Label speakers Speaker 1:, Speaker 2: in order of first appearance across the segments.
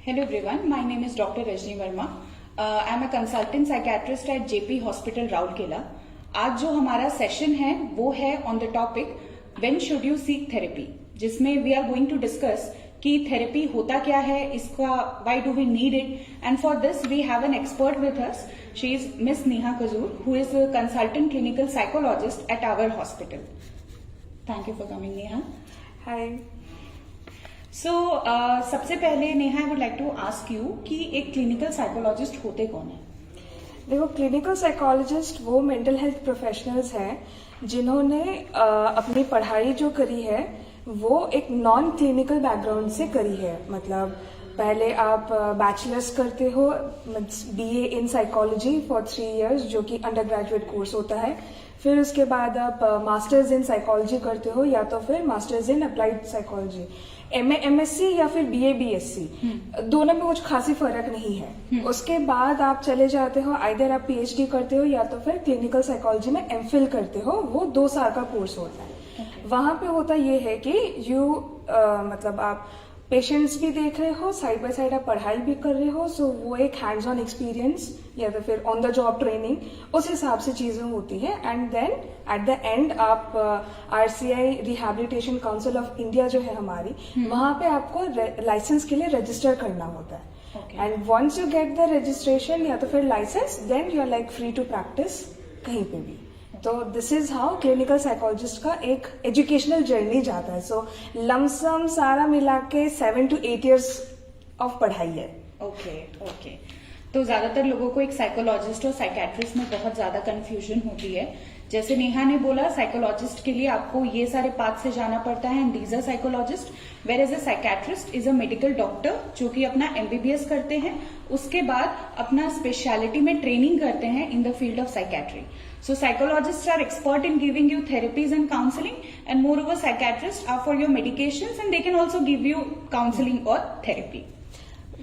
Speaker 1: Hello everyone, my name is Dr. Rajni Verma. I am a consultant psychiatrist at JP Hospital Rourkela. आज जो हमारा session है वो है on the topic when should you seek therapy, जिसमें we are going to discuss कि therapy होता क्या है, इसका why do we need it, and for this we have an expert with us. She is miss Neha Kajur, who is a consultant clinical psychologist at our hospital. Thank you for coming Neha.
Speaker 2: Hi.
Speaker 1: So सबसे पहले Neha, I would like to ask you कि एक clinical psychologist होते कौन है?
Speaker 2: देखो, clinical psychologist वो mental health professionals हैं जिन्होंने अपनी पढ़ाई जो करी है वो एक नॉन क्लिनिकल बैकग्राउंड से करी है. मतलब पहले आप बैचलर्स करते हो BA in psychology for 3 years, जो कि अंडर ग्रेजुएट कोर्स होता है. फिर उसके बाद आप मास्टर्स इन साइकोलॉजी करते हो या तो फिर masters in applied psychology. MA MSc या फिर BA BSc, दोनों में कुछ खासी फर्क नहीं है. उसके बाद आप चले जाते हो, आइदर आप PhD करते हो या तो फिर क्लिनिकल साइकोलॉजी में MPhil करते हो. वो 2 साल का कोर्स होता है. वहां पे होता ये है कि मतलब आप पेशेंट्स भी देख रहे हो, साइड बाय साइड आप पढ़ाई भी कर रहे हो. सो वो एक हैंड्स ऑन एक्सपीरियंस या तो फिर ऑन द जॉब ट्रेनिंग, उस हिसाब से चीजें होती है. And then at the end आप RCI rehabilitation council of India जो है हमारी, वहां पे आपको लाइसेंस के लिए रजिस्टर करना होता है. And once you get the registration या तो फिर licence, then you are like free to practise कहीं पे भी. तो this is how clinical psychologist का एक एजुकेशनल जर्नी जाता है. सो लमसम सारा मिला के 7 to 8 years ऑफ पढ़ाई है.
Speaker 1: ओके. तो ज्यादातर लोगों को एक साइकोलॉजिस्ट और साइकेट्रिस्ट में बहुत ज्यादा कंफ्यूजन होती है. जैसे नेहा ने बोला, साइकोलॉजिस्ट के लिए आपको ये सारे पाथ से जाना पड़ता है, and these are psychologist. Whereas a psychiatrist is a medical doctor जो कि अपना MBBS करते हैं, उसके बाद अपना स्पेशलिटी में ट्रेनिंग करते हैं in the field of psychiatry. So psychologists are expert in giving you therapies and counseling, and moreover psychiatrists are for your medications and they can also give you counseling or therapy.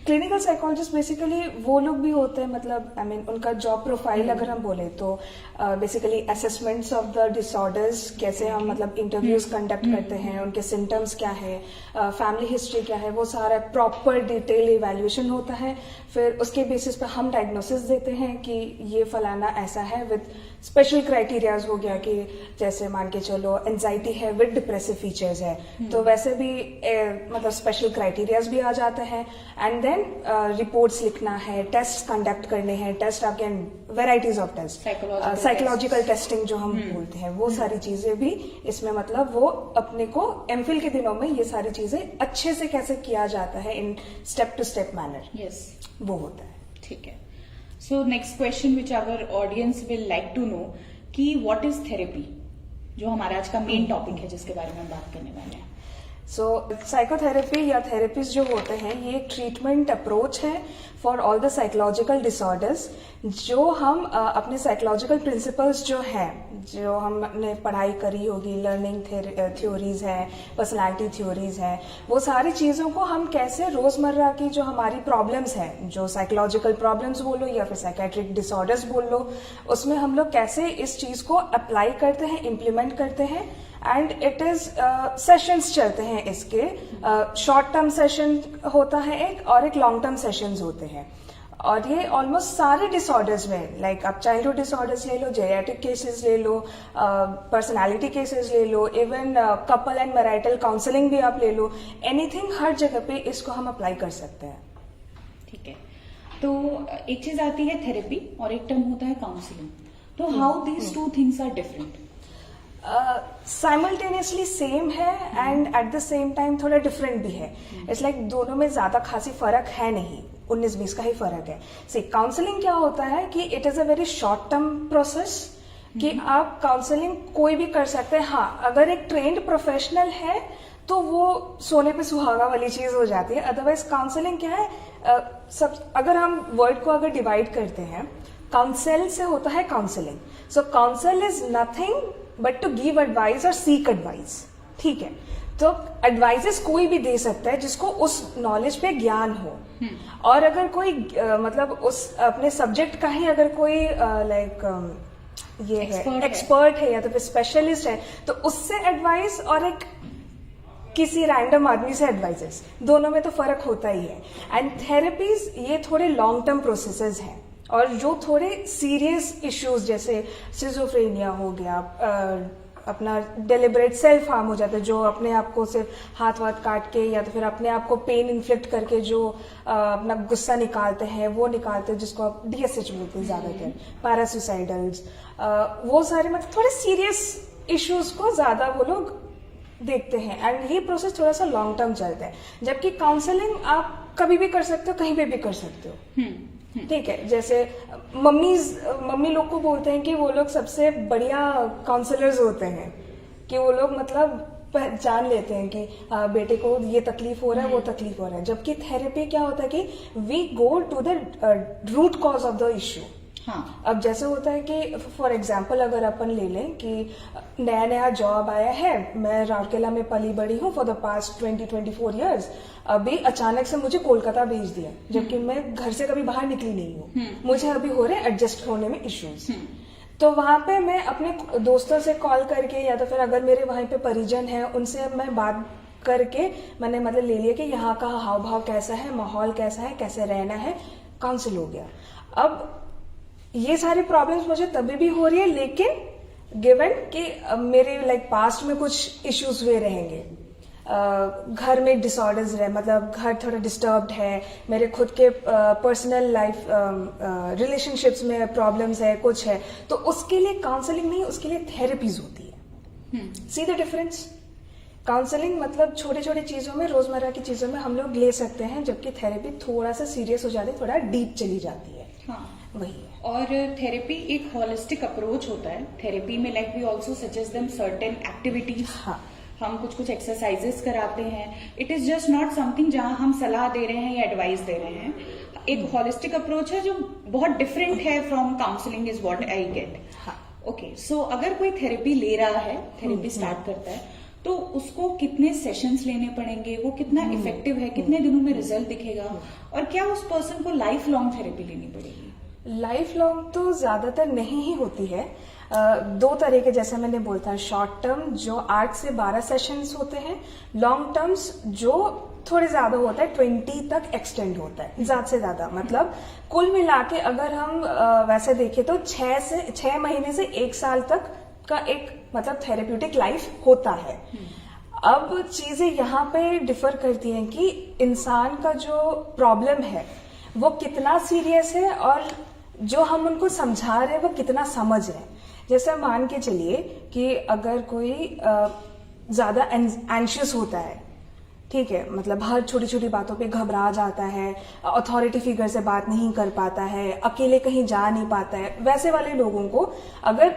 Speaker 2: Clinical psychologist basically वो लोग भी होते हैं, मतलब I mean उनका job profile अगर हम बोले तो basically assessments of the disorders, कैसे हम मतलब इंटरव्यूज कंडक्ट करते हैं, उनके सिम्टम्स क्या है, फैमिली हिस्ट्री क्या है, वो सारा प्रॉपर डिटेल इवैल्यूएशन होता है. फिर उसके बेसिस पे हम डायग्नोसिस देते हैं कि ये फलाना ऐसा है विद स्पेशल क्राइटेरियाज. हो गया कि जैसे मान के चलो एंजाइटी है विद डिप्रेसिव फीचर्स है, तो वैसे भी मतलब स्पेशल क्राइटेरियाज भी आ जाते हैं. एंड देन रिपोर्ट्स लिखना है, टेस्ट कंडक्ट करने हैं. टेस्ट आपके varieties of test, psychological testing जो हम बोलते हैं, वो सारी चीजें भी इसमें, मतलब वो अपने को MPhil के दिनों में ये सारी चीजें अच्छे से कैसे किया जाता है in step to step manner, वो होता है.
Speaker 1: ठीक है. So next question which our audience will like to know कि व्हाट इज थेरेपी, जो हमारा आज का मेन टॉपिक है जिसके बारे में हम बात करने वाले हैं.
Speaker 2: सो साइकोथेरेपी या थेरेपिस्ट जो होते हैं, ये एक ट्रीटमेंट अप्रोच है for all the psychological disorders. जो हम अपने साइकोलॉजिकल प्रिंसिपल्स जो हैं, जो हमने पढ़ाई करी होगी, लर्निंग थ्योरीज है, पर्सनालिटी थ्योरीज है, वो सारी चीज़ों को हम कैसे रोजमर्रा की जो हमारी प्रॉब्लम्स हैं, जो साइकोलॉजिकल प्रॉब्लम्स बोलो या फिर साइकेट्रिक डिसऑर्डर्स बोल लो, उसमें हम लोग कैसे इस चीज़ को अप्लाई करते हैं, इम्प्लीमेंट करते हैं. एंड इट इज सेशंस चलते हैं इसके. शॉर्ट टर्म सेशन होता है एक, और एक लॉन्ग टर्म सेशंस होते हैं. और ये ऑलमोस्ट सारे डिसऑर्डर्स में, लाइक आप चाइल्डहुड डिसऑर्डर्स ले लो, जेरियाट्रिक केसेस ले लो, पर्सनालिटी केसेस ले लो, even couple and marital counselling भी आप ले लो, एनीथिंग, हर जगह पे इसको हम अप्लाई कर सकते हैं.
Speaker 1: ठीक है. तो एक चीज आती है थेरेपी और एक टर्म होता है काउंसलिंग. तो how these 2 things are different?
Speaker 2: Simultaneously same है and at the same time थोड़ा डिफरेंट भी है. इट्स लाइक दोनों में ज्यादा खासी फर्क है नहीं, 19-20 का ही फर्क है. सी काउंसलिंग क्या होता है कि it is a very short term process, कि आप काउंसलिंग कोई भी कर सकते हैं. हाँ, अगर एक ट्रेंड प्रोफेशनल है तो वो सोने पे सुहागा वाली चीज हो जाती है. अदरवाइज काउंसलिंग क्या है, अगर हम वर्ड को अगर डिवाइड करते हैं, काउंसिल से होता है counselling. So council is nothing but to give advice और सीक एडवाइस. ठीक है. तो एडवाइजेस कोई भी दे सकता है जिसको उस नॉलेज पे ज्ञान हो. और अगर कोई मतलब उस अपने सब्जेक्ट का ही अगर कोई लाइक ये है एक्सपर्ट है या तो फिर स्पेशलिस्ट है, तो उससे एडवाइस और एक किसी रैंडम आदमी से एडवाइजेस, दोनों में तो फर्क होता ही है। एंड थेरेपीज ये थोड़े लॉन्ग टर्म प्रोसेसेस हैं, और जो थोड़े सीरियस इश्यूज जैसे सिजोफ्रेनिया हो गया, अपना डेलिबरेट सेल्फ हार्म हो जाता है, जो अपने आप को सिर्फ हाथ वाथ काट के या तो फिर अपने आप को पेन इन्फ्लिक्ट करके जो अपना गुस्सा निकालते हैं, वो निकालते हैं, जिसको आप DSH बोलते हैं ज्यादातर, पैरासुसाइडल्स, वो सारे मतलब थोड़े सीरियस इश्यूज को ज्यादा वो लोग देखते हैं। एंड ये प्रोसेस थोड़ा सा लॉन्ग टर्म चलता है, जबकि काउंसलिंग आप कभी भी कर सकते हो, कहीं पे भी कर सकते हो। ठीक है, जैसे मम्मी लोग को बोलते हैं कि वो लोग सबसे बढ़िया काउंसलर्स होते हैं, कि वो लोग मतलब पहचान लेते हैं कि बेटे को ये तकलीफ हो रहा है, वो तकलीफ हो रहा है। जबकि थेरेपी क्या होता है कि we go to the root cause of the issue. हाँ। अब जैसे होता है कि फॉर एग्जाम्पल अगर अपन ले लें कि नया नया जॉब आया है, मैं राउरकेला में पली बड़ी हूँ फॉर द पास्ट 20-24 ईयर्स, अभी अचानक से मुझे कोलकाता भेज दिया, जबकि मैं घर से कभी बाहर निकली नहीं हूँ, मुझे अभी हो रहे हैं एडजस्ट होने में इश्यूज। तो वहां पे मैं अपने दोस्तों से कॉल करके या तो फिर अगर मेरे वहीं पे परिजन हैं उनसे मैं बात करके मैंने मतलब ले लिया कि यहाँ का हाव भाव कैसा है, माहौल कैसा है, कैसे रहना है, काउंसिल हो गया। अब ये सारी प्रॉब्लम्स मुझे तभी भी हो रही है, लेकिन गिवन कि मेरे पास्ट में कुछ इश्यूज हुए रहेंगे, घर में डिसऑर्डर्स रहे, मतलब घर थोड़ा डिस्टर्ब्ड है, मेरे खुद के पर्सनल लाइफ रिलेशनशिप्स में प्रॉब्लम्स है, कुछ है, तो उसके लिए काउंसलिंग नहीं, उसके लिए थेरेपीज होती है। See the difference? काउंसलिंग मतलब छोटे छोटे चीजों में, रोजमर्रा की चीजों में हम लोग ले सकते हैं, जबकि थेरेपी थोड़ा सा सीरियस हो जाती है, थोड़ा डीप चली जाती है। हाँ, वही है।
Speaker 1: और थेरेपी एक होलिस्टिक अप्रोच होता है। थेरेपी में like we also suggest them certain activities. हाँ, हम कुछ एक्सरसाइजेस कराते हैं। It is just not something जहां हम सलाह दे रहे हैं या एडवाइस दे रहे हैं। एक होलिस्टिक अप्रोच है जो बहुत डिफरेंट है from counselling, is what I get. Okay, so अगर कोई थेरेपी ले रहा है, थेरेपी स्टार्ट करता है, तो उसको कितने सेशंस लेने पड़ेंगे, वो कितना इफेक्टिव है, कितने दिनों में रिजल्ट दिखेगा, और क्या उस पर्सन को लाइफ लॉन्ग थेरेपी लेनी पड़ेगी?
Speaker 2: लाइफ लॉन्ग तो ज्यादातर नहीं ही होती है। दो तरह के, जैसे मैंने बोलता है, शॉर्ट टर्म जो 8 से 12 सेशंस होते हैं, लॉन्ग टर्म्स जो थोड़े ज्यादा होता है, 20 तक एक्सटेंड होता है, ज्यादा से ज्यादा। मतलब कुल मिला के अगर हम वैसे देखें तो 6 महीने से 1 साल तक का एक मतलब थेरेप्यूटिक लाइफ होता है। अब चीजें यहाँ पे डिफर करती हैं कि इंसान का जो प्रॉब्लम है वो कितना सीरियस है, और जो हम उनको समझा रहे हैं वो कितना समझ रहे हैं। जैसे मान के चलिए कि अगर कोई ज्यादा एंशियस होता है, ठीक है, मतलब हर छोटी छोटी बातों पे घबरा जाता है, अथॉरिटी फिगर से बात नहीं कर पाता है, अकेले कहीं जा नहीं पाता है, वैसे वाले लोगों को अगर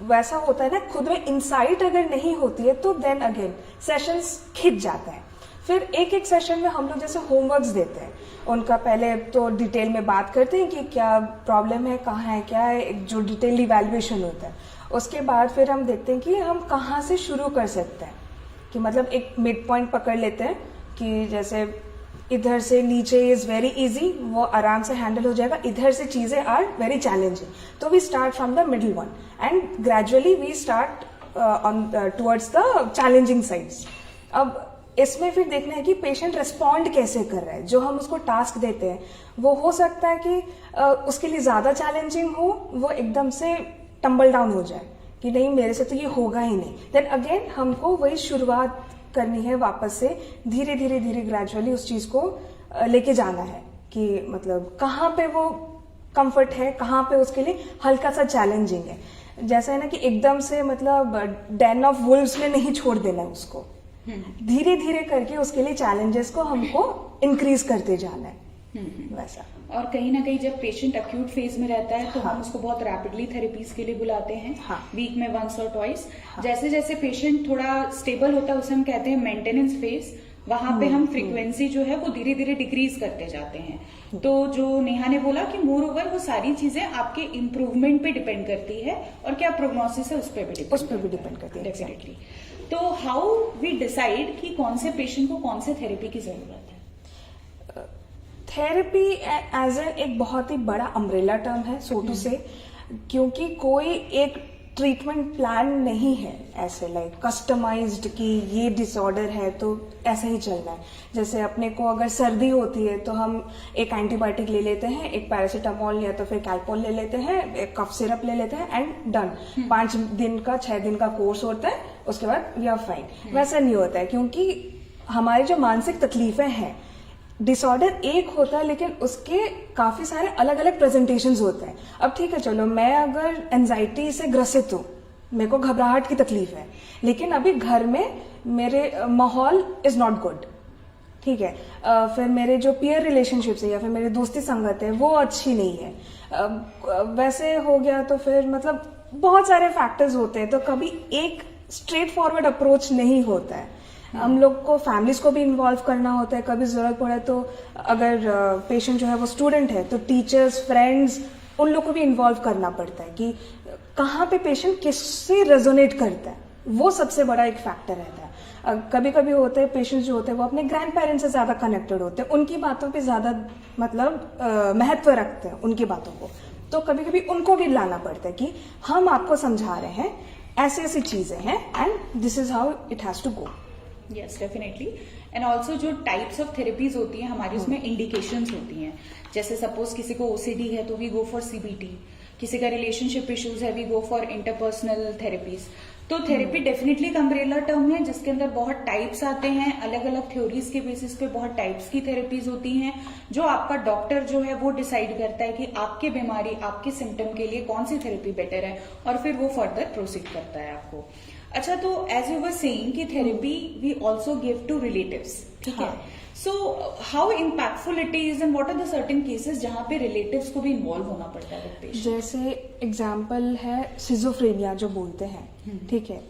Speaker 2: वैसा होता है ना, खुद में इंसाइट अगर नहीं होती है, तो देन अगेन सेशंस खिंच जाता है। फिर एक एक सेशन में हम लोग जैसे होमवर्क्स देते हैं, उनका पहले तो डिटेल में बात करते हैं कि क्या प्रॉब्लम है, कहाँ है, क्या है, एक जो डिटेल इवैल्यूएशन होता है। उसके बाद फिर हम देखते हैं कि हम कहाँ से शुरू कर सकते हैं, कि मतलब एक मिड पॉइंट पकड़ लेते हैं कि जैसे इधर से नीचे इज वेरी इजी, वो आराम से हैंडल हो जाएगा, इधर से चीजें आर वेरी चैलेंजिंग, तो we start from the middle one and gradually we start on towards the challenging sides. अब इसमें फिर देखना है कि पेशेंट रिस्पॉन्ड कैसे कर रहा है। जो हम उसको टास्क देते हैं वो हो सकता है कि उसके लिए ज्यादा चैलेंजिंग हो, वो एकदम से टम्बल डाउन हो जाए कि नहीं मेरे से तो ये होगा ही नहीं। देन अगेन हमको वही शुरुआत करनी है, वापस से धीरे धीरे ग्रेजुअली उस चीज को लेके जाना है कि मतलब कहाँ पे वो कंफर्ट है, कहाँ पे उसके लिए हल्का सा चैलेंजिंग है। जैसा है ना कि एकदम से मतलब डेन ऑफ वुल्व्स में नहीं छोड़ देना है उसको, धीरे धीरे करके उसके लिए चैलेंजेस को हमको इंक्रीज करते जाना है, वैसा।
Speaker 1: और कहीं ना कहीं जब पेशेंट अक्यूट फेज में रहता है तो हम उसको बहुत रैपिडली थेरेपीज के लिए बुलाते हैं, वीक में वंस और ट्वाइस। जैसे जैसे पेशेंट थोड़ा स्टेबल होता है उसे हम कहते हैं मेंटेनेंस फेज। वहां पे हम फ्रीक्वेंसी जो है वो धीरे धीरे डिक्रीज करते जाते हैं। तो जो नेहा ने बोला कि मोर ओवर वो सारी चीजें आपके इम्प्रूवमेंट पे डिपेंड करती है, और क्या प्रोग्नोसिस है उस पर भी डिपेंड करती है डेफिनेटली। तो हाउ वी डिसाइड कि कौन से पेशेंट को कौन से थेरेपी की जरूरत है?
Speaker 2: थेरेपी एज एक बहुत ही बड़ा अम्ब्रेला टर्म है, सो टू से, क्योंकि कोई एक ट्रीटमेंट प्लान नहीं है ऐसे लाइक कस्टमाइज्ड कि ये डिसऑर्डर है तो ऐसा ही चलना है। जैसे अपने को अगर सर्दी होती है तो हम एक एंटीबायोटिक ले लेते हैं, एक पैरासीटामोल या तो फिर कैल्पोल ले लेते हैं, एक कफ सिरप ले लेते हैं एंड डन। 5 दिन का 6 दिन का कोर्स होता है, उसके बाद वी आर फाइन। वैसा नहीं होता है क्योंकि हमारी जो मानसिक तकलीफें हैं, डिसऑर्डर एक होता है लेकिन उसके काफी सारे अलग अलग प्रेजेंटेशंस होते हैं। अब ठीक है, चलो मैं अगर एंजाइटी से ग्रसित हूँ, मेरे को घबराहट की तकलीफ है, लेकिन अभी घर में मेरे माहौल इज नॉट गुड, ठीक है। फिर मेरे जो पीयर रिलेशनशिप्स है या फिर मेरी दोस्ती संगत है वो अच्छी नहीं है, वैसे हो गया तो फिर मतलब बहुत सारे फैक्टर्स होते हैं। तो कभी एक स्ट्रेट फॉरवर्ड अप्रोच नहीं होता है। हम लोग को फैमिलीज को भी इन्वॉल्व करना होता है। कभी जरूरत पड़े तो अगर पेशेंट जो है वो स्टूडेंट है तो टीचर्स, फ्रेंड्स, उन लोग को भी इन्वॉल्व करना पड़ता है कि कहाँ पे पेशेंट किससे रेजोनेट करता है, वो सबसे बड़ा एक फैक्टर रहता है। कभी कभी होते हैं पेशेंट्स जो होते हैं वो अपने ग्रैंड पेरेंट्स से ज्यादा कनेक्टेड होते हैं, उनकी बातों पे ज्यादा मतलब महत्व रखते हैं उनकी बातों को, तो कभी कभी उनको भी लाना पड़ता है कि हम आपको समझा रहे हैं, ऐसी ऐसी चीजें हैं and this is how it has to go.
Speaker 1: Yes definitely. And also जो टाइप्स ऑफ थेरेपीज होती हैं हमारी, उसमें इंडिकेशंस होती हैं। जैसे सपोज किसी को ओसीडी है तो वी गो फॉर सीबीटी, किसी का रिलेशनशिप इश्यूज है we go for interpersonal therapies. तो थेरेपी डेफिनेटली एक अम्ब्रेला टर्म है जिसके अंदर बहुत टाइप्स आते हैं, अलग अलग थ्योरीज के बेसिस पे बहुत टाइप्स की थेरेपीज होती हैं, जो आपका डॉक्टर जो है वो डिसाइड करता है कि आपके बीमारी, आपके सिम्टम के लिए कौन सी थेरेपी बेटर है और फिर वो फर्दर प्रोसीड करता है आपको। अच्छा, तो एज यू वर सेइंग कि therapy we also give to relatives, ठीक है। So how impactful it is and what are the certain cases जहां पे रिलेटिव्स को भी इन्वॉल्व होना पड़ता है विद पेशेंट?
Speaker 2: जैसे एग्जाम्पल है सिजोफ्रेनिया जो बोलते हैं, ठीक है,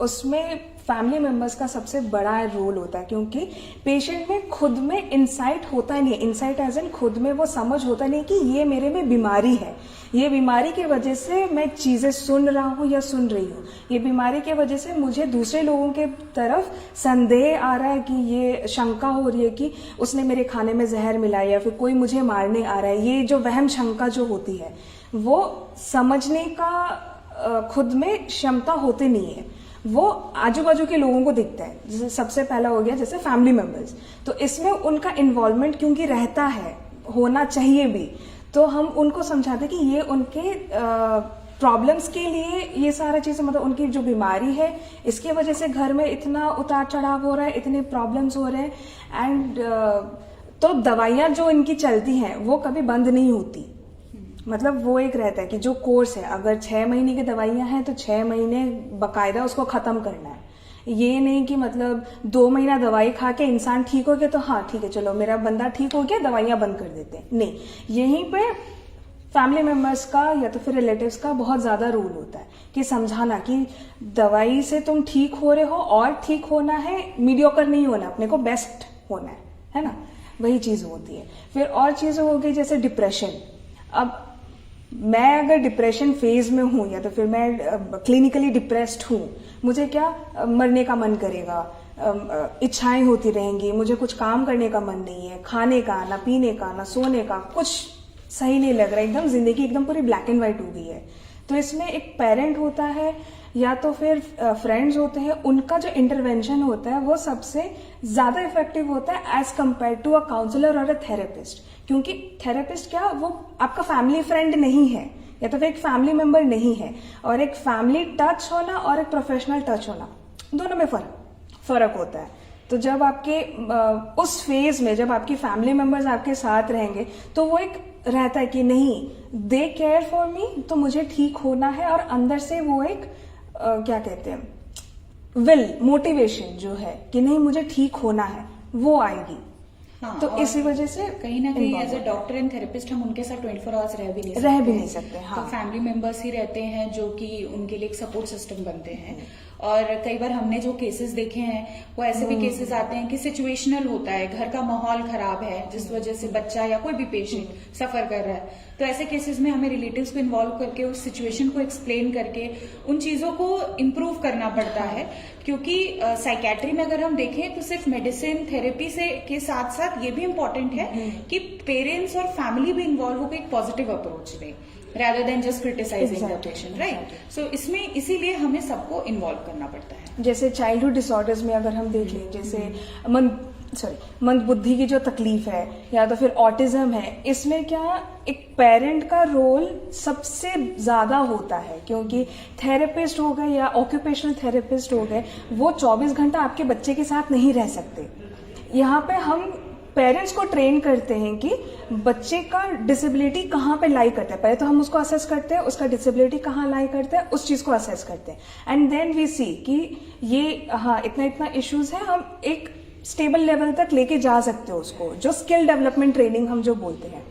Speaker 2: उसमें फैमिली मेंबर्स का सबसे बड़ा रोल होता है क्योंकि पेशेंट में खुद में इंसाइट होता नहीं है। इंसाइट एज एन खुद में वो समझ होता नहीं कि ये मेरे में बीमारी है, ये बीमारी की वजह से मैं चीजें सुन रहा हूँ या सुन रही हूँ, ये बीमारी की वजह से मुझे दूसरे लोगों के तरफ संदेह आ रहा है कि ये शंका हो रही है कि उसने मेरे खाने में जहर मिलाया या फिर कोई मुझे मारने आ रहा है। ये जो वहम शंका जो होती है वो समझने का खुद में क्षमता होती नहीं है, वो आजू बाजू के लोगों को दिखता है। जैसे सबसे पहला हो गया जैसे फैमिली मेंबर्स, तो इसमें उनका इन्वॉल्वमेंट क्योंकि रहता है, होना चाहिए भी, तो हम उनको समझाते हैं कि ये उनके प्रॉब्लम्स के लिए ये सारा चीजें, मतलब उनकी जो बीमारी है इसकी वजह से घर में इतना उतार चढ़ाव हो रहा है, इतने प्रॉब्लम्स हो रहे हैं एंड तो दवाइयां जो इनकी चलती हैं वो कभी बंद नहीं होती। मतलब वो एक रहता है कि जो कोर्स है, अगर 6 महीने की दवाइयां हैं तो 6 महीने बकायदा उसको खत्म करना है। ये नहीं कि मतलब 2 महीना दवाई खा के इंसान ठीक हो गया तो हाँ ठीक है चलो मेरा बंदा ठीक हो गया, दवाइयां बंद कर देते हैं, नहीं। यहीं पे फैमिली मेंबर्स का या तो फिर रिलेटिव्स का बहुत ज्यादा रोल होता है कि समझाना कि दवाई से तुम ठीक हो रहे हो और ठीक होना है, मीडियोकर नहीं होना, अपने को बेस्ट होना है ना, वही चीज होती है। फिर और चीजें हो गई जैसे डिप्रेशन। अब मैं अगर डिप्रेशन फेज में हूं या तो फिर मैं क्लिनिकली डिप्रेस्ड हूं, मुझे क्या मरने का मन करेगा, इच्छाएं होती रहेंगी, मुझे कुछ काम करने का मन नहीं है, खाने का, ना पीने का, ना सोने का, कुछ सही नहीं लग रहा, एकदम जिंदगी एकदम पूरी ब्लैक एंड व्हाइट हो गई है। तो इसमें एक पेरेंट होता है या तो फिर फ्रेंड्स होते हैं, उनका जो इंटरवेंशन होता है वो सबसे ज्यादा इफेक्टिव होता है as compare to a counsellor और अ थेरेपिस्ट। क्योंकि थेरेपिस्ट क्या, वो आपका फैमिली फ्रेंड नहीं है या तो फिर एक फैमिली मेंबर नहीं है, और एक फैमिली टच होना और एक प्रोफेशनल टच होना, दोनों में फर्क होता है। तो जब आपके उस फेज में जब आपकी फैमिली मेंबर्स आपके साथ रहेंगे तो वो एक रहता है कि नहीं, दे केयर फॉर मी, तो मुझे ठीक होना है, और अंदर से वो एक क्या कहते हैं, विल, मोटिवेशन जो है कि नहीं मुझे ठीक होना है, वो आएगी।
Speaker 1: हाँ,
Speaker 2: तो इसी वजह से
Speaker 1: कहीं ना कहीं as a doctor and therapist हम उनके साथ 24 आवर्स रह भी नहीं सकते। हाँ। तो फैमिली मेंबर्स ही रहते हैं जो कि उनके लिए एक सपोर्ट सिस्टम बनते हैं। और कई बार हमने जो केसेस देखे हैं वो ऐसे भी केसेस आते हैं कि सिचुएशनल होता है, घर का माहौल खराब है जिस वजह से बच्चा या कोई भी पेशेंट सफर कर रहा है, तो ऐसे केसेस में हमें रिलेटिव्स को इन्वॉल्व करके उस सिचुएशन को एक्सप्लेन करके उन चीजों को इम्प्रूव करना पड़ता है। क्योंकि साइकेट्री में अगर हम देखें तो सिर्फ मेडिसिन थेरेपी से के साथ साथ ये भी इम्पोर्टेंट है कि पेरेंट्स और फैमिली भी इन्वॉल्व होकर एक पॉजिटिव अप्रोच दें। rather than just criticizing the
Speaker 2: Exactly,
Speaker 1: patient, right?
Speaker 2: exactly.
Speaker 1: So इसमें इसीलिए हमें सबको इन्वॉल्व करना पड़ता है.
Speaker 2: जैसे चाइल्डहुड डिसऑर्डर्स में अगर हम देख लें, जैसे मंदबुद्धि की जो तकलीफ है या तो फिर ऑटिज्म है, इसमें क्या एक पेरेंट का रोल सबसे ज्यादा होता है, क्योंकि थेरेपिस्ट हो गए या ऑक्यूपेशनल थेरेपिस्ट हो गए, वो 24 घंटा आपके बच्चे के साथ नहीं रह सकते. यहाँ पे हम पेरेंट्स को ट्रेन करते हैं कि बच्चे का डिसेबिलिटी कहाँ पे लाई करता है. पहले तो हम उसको असेस करते हैं, उसका डिसेबिलिटी कहाँ लाई करता है, उस चीज को असेस करते हैं, एंड देन वी सी कि ये हाँ इतना इश्यूज है, हम एक स्टेबल लेवल तक लेके जा सकते हो उसको. जो स्किल डेवलपमेंट ट्रेनिंग हम जो बोलते हैं,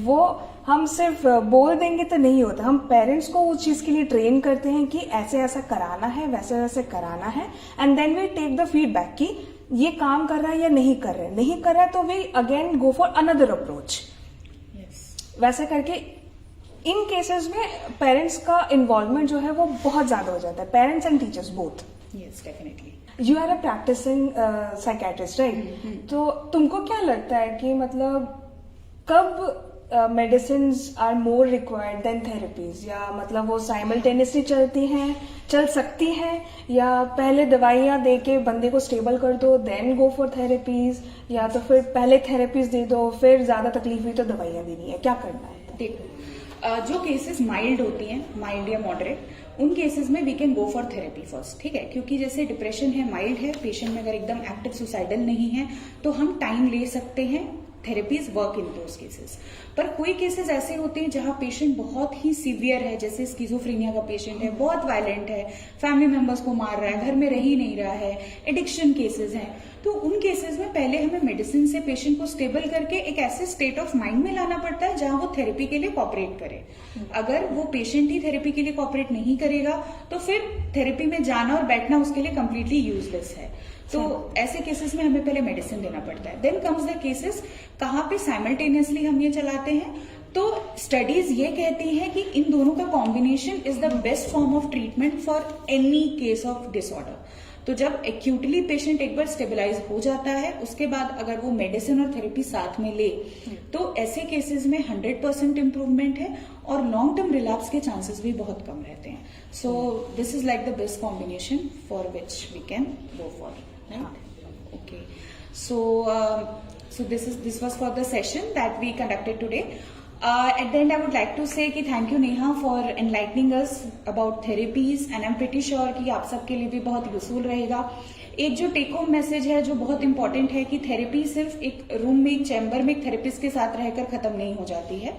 Speaker 2: वो हम सिर्फ बोल देंगे तो नहीं होता. हम पेरेंट्स को उस चीज के लिए ट्रेन करते हैं कि ऐसे ऐसा कराना है, वैसे वैसे कराना है, and then we take the feedback कि ये काम कर रहा है या नहीं कर रहा है. नहीं कर रहा है तो we again go for another approach. वैसे करके इन केसेस में पेरेंट्स का इन्वॉल्वमेंट जो है वो बहुत ज्यादा हो जाता है, parents and teachers both.
Speaker 1: Yes, definitely.
Speaker 2: You are a practising psychiatrist, right? तो तुमको क्या लगता है कि मतलब कब medicine are more required than therapies, या मतलब वो साइमल्टेनियसली चल सकती हैं, या पहले दवाइयाँ दे के बंदे को स्टेबल कर दो देन गो फॉर थेरेपीज, या तो फिर पहले थेरेपीज दे दो फिर ज्यादा तकलीफ हुई तो दवाइयाँ देनी है, क्या करना है?
Speaker 1: देखो, जो केसेस माइल्ड होती हैं, माइल्ड या मॉडरेट, उन केसेस में we can go for therapy first, ठीक है? क्योंकि जैसे डिप्रेशन है, माइल्ड है, पेशेंट में अगर एकदम एक्टिव सुसाइडल नहीं है तो हम टाइम ले सकते हैं, therapies work in those cases. पर कोई केसेस ऐसे होते हैं जहां पेशेंट बहुत ही सीवियर है, जैसे स्किज़ोफ्रेनिया का पेशेंट है, बहुत वायलेंट है, फैमिली मेंबर्स को मार रहा है, घर में रह ही नहीं रहा है, एडिक्शन केसेस हैं, तो उन केसेस में पहले हमें मेडिसिन से पेशेंट को स्टेबल करके एक ऐसे स्टेट ऑफ माइंड में लाना पड़ता है जहां वो थेरेपी के लिए कॉपरेट करे. अगर वो पेशेंट ही थेरेपी के लिए कॉपरेट नहीं करेगा तो फिर थेरेपी में जाना और बैठना उसके लिए कंप्लीटली यूजलेस है. तो ऐसे केसेस में हमें पहले मेडिसिन देना पड़ता है. देन कम्स द केसेस कहाँ पे साइमल्टेनियसली हम ये चलाते हैं. तो स्टडीज ये कहती हैं कि इन दोनों का combination is the best form of treatment for any case of disorder. तो जब एक्यूटली पेशेंट एक बार स्टेबलाइज हो जाता है, उसके बाद अगर वो मेडिसिन और थेरेपी साथ में ले, तो ऐसे केसेस में 100% इम्प्रूवमेंट है और लॉन्ग टर्म रिलैप्स के चांसेस भी बहुत कम रहते हैं. So this is like the best combination for which we can go for. Okay, so this was for the session that we conducted today. At the end, I would like to say कि thank you Neha for enlightening us about therapies, and I'm pretty sure कि आप सबके लिए भी बहुत useful रहेगा. एक जो टेक होम मैसेज है जो बहुत इंपॉर्टेंट है कि थेरेपी सिर्फ एक रूम में, एक चैम्बर में एक थेरेपिस्ट के साथ रहकर खत्म नहीं हो जाती है.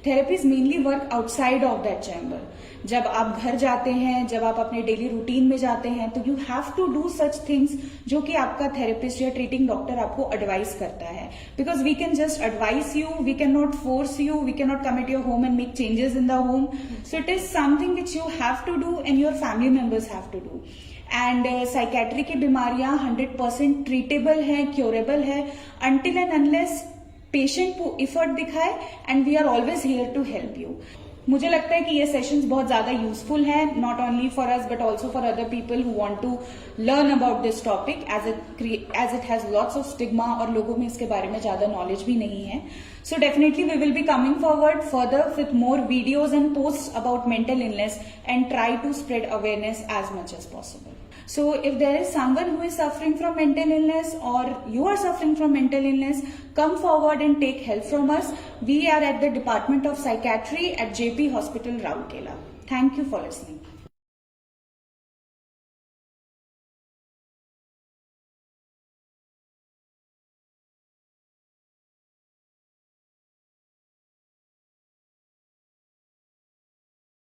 Speaker 1: Therapies mainly work outside of that chamber. जब आप घर जाते हैं, जब आप अपने डेली रूटीन में जाते हैं, तो you have to do such things जो कि आपका थेरेपिस्ट या ट्रीटिंग डॉक्टर आपको एडवाइस करता है. Because we can just advice you, we can not force you, we can not come at your home and make changes in the home. So it is something which you have to do and your family members have to do. And psychiatry की बीमारियां 100% treatable है, curable है, until and unless patient को effort दिखाए, and we are always here to help you. मुझे लगता है कि ये सेशंस बहुत ज्यादा यूजफुल हैं, not only for us but also for other people who want to learn about this topic, as it has lots of stigma और लोगों में इसके बारे में ज्यादा नॉलेज भी नहीं है. So definitely we will be coming forward further with more videos and posts about mental illness and try to spread awareness as much as possible. So if there is someone who is suffering from mental illness or you are suffering from mental illness, come forward and take help from us. We are at the Department of Psychiatry at JP Hospital, Rourkela. Thank you for listening.